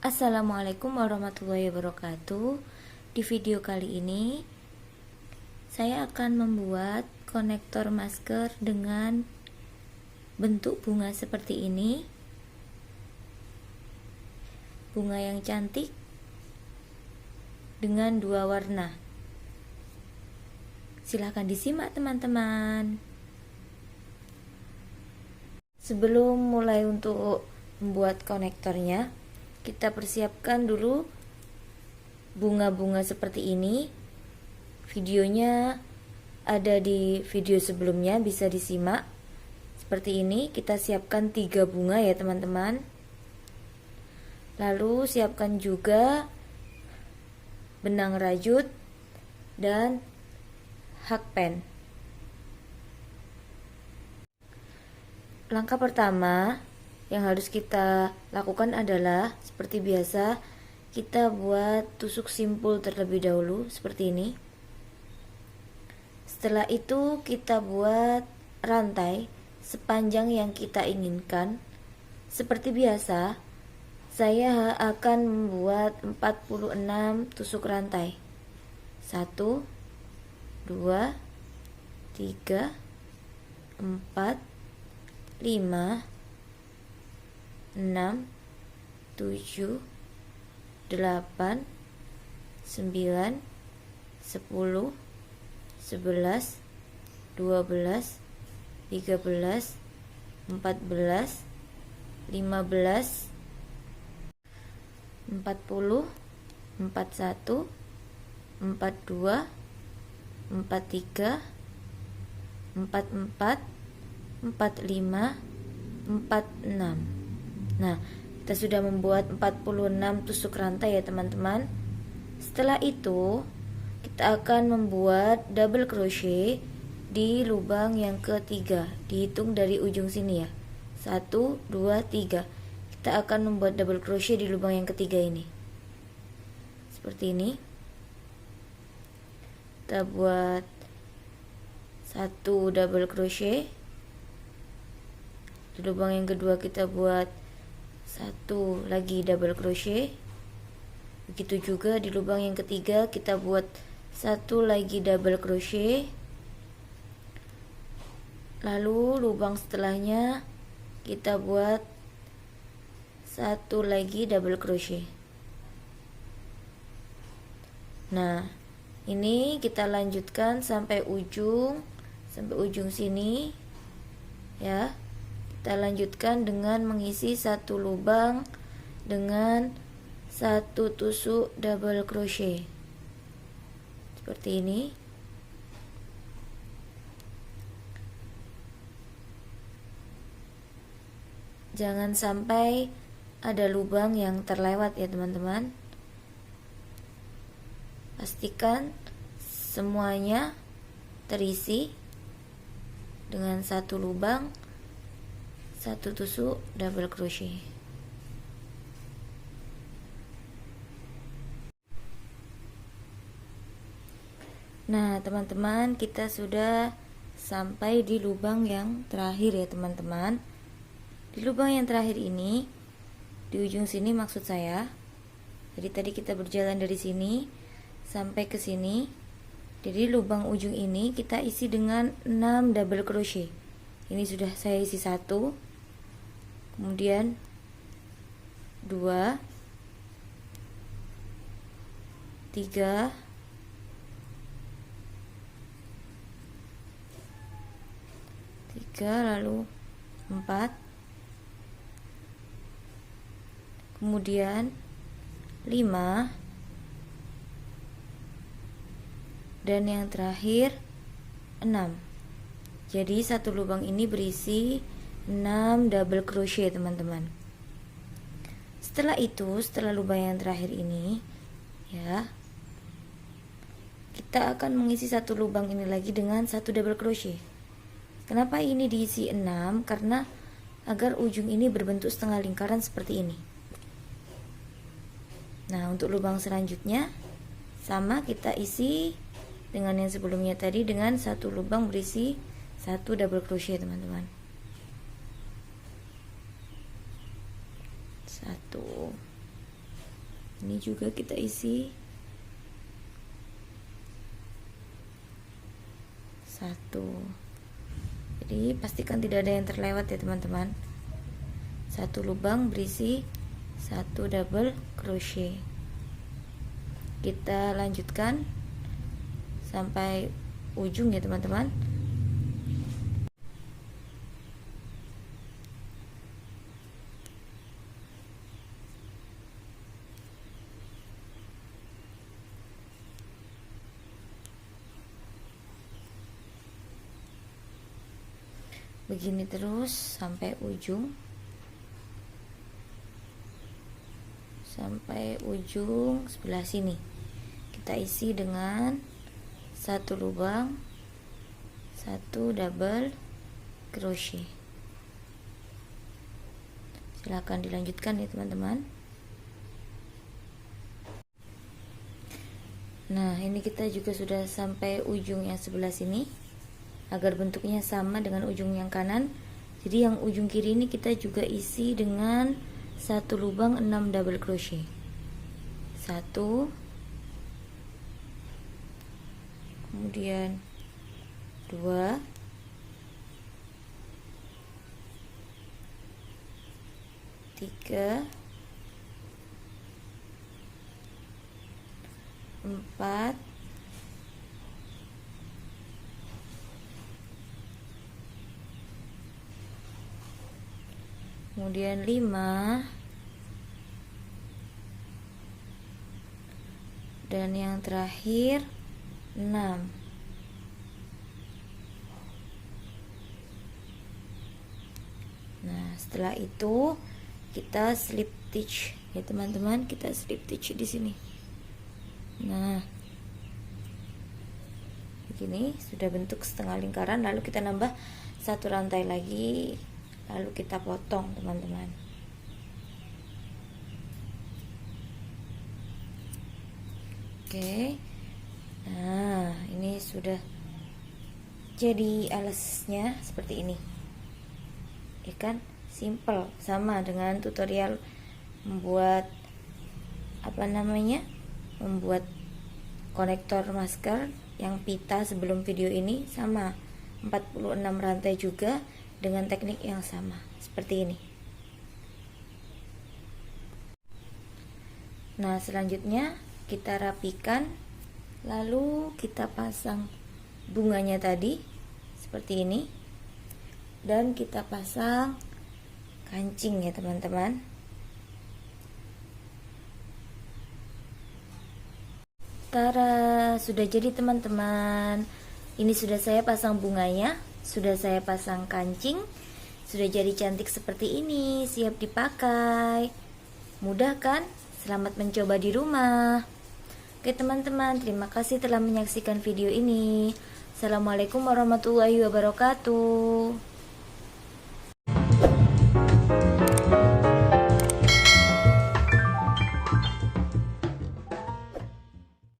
Assalamualaikum warahmatullahi wabarakatuh. Di video kali ini saya akan membuat konektor masker dengan bentuk bunga seperti ini. Bunga yang cantik dengan dua warna. Silahkan disimak teman-teman. Sebelum mulai untuk membuat konektornya, kita persiapkan dulu bunga-bunga seperti ini. Videonya ada di video sebelumnya, bisa disimak. Seperti ini, kita siapkan 3 bunga ya teman-teman. Lalu siapkan juga benang rajut dan hakpen. Langkah pertama yang harus kita lakukan adalah seperti biasa, kita buat tusuk simpul terlebih dahulu seperti ini. Setelah itu kita buat rantai sepanjang yang kita inginkan. Seperti biasa, saya akan membuat 46 tusuk rantai. 1 2 3 4 5 6 7 8 9 10 11 12 13 14 15 40 41 42 43 44 45 46. Nah, kita sudah membuat 46 tusuk rantai ya teman-teman. Setelah itu, kita akan membuat double crochet di lubang yang ketiga. Dihitung dari ujung sini ya. 1 2 3. Kita akan membuat double crochet di lubang yang ketiga ini. Seperti ini. Kita buat 1 double crochet. Di lubang yang kedua kita buat 1 lagi double crochet. Begitu juga di lubang yang ketiga kita buat 1 lagi double crochet. Lalu lubang setelahnya kita buat 1 lagi double crochet. Nah, ini kita lanjutkan sampai ujung sini ya. Kita lanjutkan dengan mengisi 1 lubang dengan 1 tusuk double crochet seperti ini. Jangan sampai ada lubang yang terlewat ya teman-teman. Pastikan semuanya terisi dengan 1 lubang 1 tusuk double crochet. Nah teman-teman, kita sudah sampai di lubang yang terakhir ya teman-teman. Di lubang yang terakhir ini, di ujung sini maksud saya. Jadi tadi kita berjalan dari sini sampai ke sini. Jadi lubang ujung ini kita isi dengan 6 double crochet. Ini sudah saya isi 1, kemudian 2 3 lalu 4, kemudian 5, dan yang terakhir 6. Jadi satu lubang ini berisi 6 double crochet teman-teman. Setelah itu, setelah lubang yang terakhir ini ya, kita akan mengisi 1 lubang ini lagi dengan 1 double crochet. Kenapa ini diisi 6? Karena agar ujung ini berbentuk setengah lingkaran seperti ini. Nah, untuk lubang selanjutnya sama, kita isi dengan yang sebelumnya tadi dengan 1 lubang berisi 1 double crochet teman-teman. 1 Ini juga kita isi 1. Jadi pastikan tidak ada yang terlewat ya teman-teman. 1 lubang berisi 1 double crochet. Kita lanjutkan sampai ujung ya teman-teman. Begini terus sampai ujung. Sampai ujung sebelah sini. Kita isi dengan 1 lubang, 1 double crochet. Silahkan dilanjutkan ya teman-teman. Nah, ini kita juga sudah sampai ujung yang sebelah sini. Agar bentuknya sama dengan ujung yang kanan, jadi yang ujung kiri ini kita juga isi dengan 1 lubang 6 double crochet. 1, kemudian 2, 3, 4, 5, dan yang terakhir 6. Nah, setelah itu kita slip stitch ya teman-teman, kita slip stitch di sini. Nah, begini sudah bentuk setengah lingkaran, lalu kita nambah 1 rantai lagi. Lalu kita potong teman-teman. Oke. Nah, ini sudah jadi alasnya seperti ini. Ya kan? Simple, sama dengan tutorial membuat membuat konektor masker yang pita sebelum video ini, sama 46 rantai juga dengan teknik yang sama seperti ini. Nah, selanjutnya kita rapikan, lalu kita pasang bunganya tadi seperti ini, dan kita pasang kancing ya teman-teman. Tara, sudah jadi teman-teman. Ini sudah saya pasang bunganya, sudah saya pasang kancing, sudah jadi cantik seperti ini, siap dipakai. Mudah kan? Selamat mencoba di rumah. Oke teman-teman, terima kasih telah menyaksikan video ini. Assalamualaikum warahmatullahi wabarakatuh.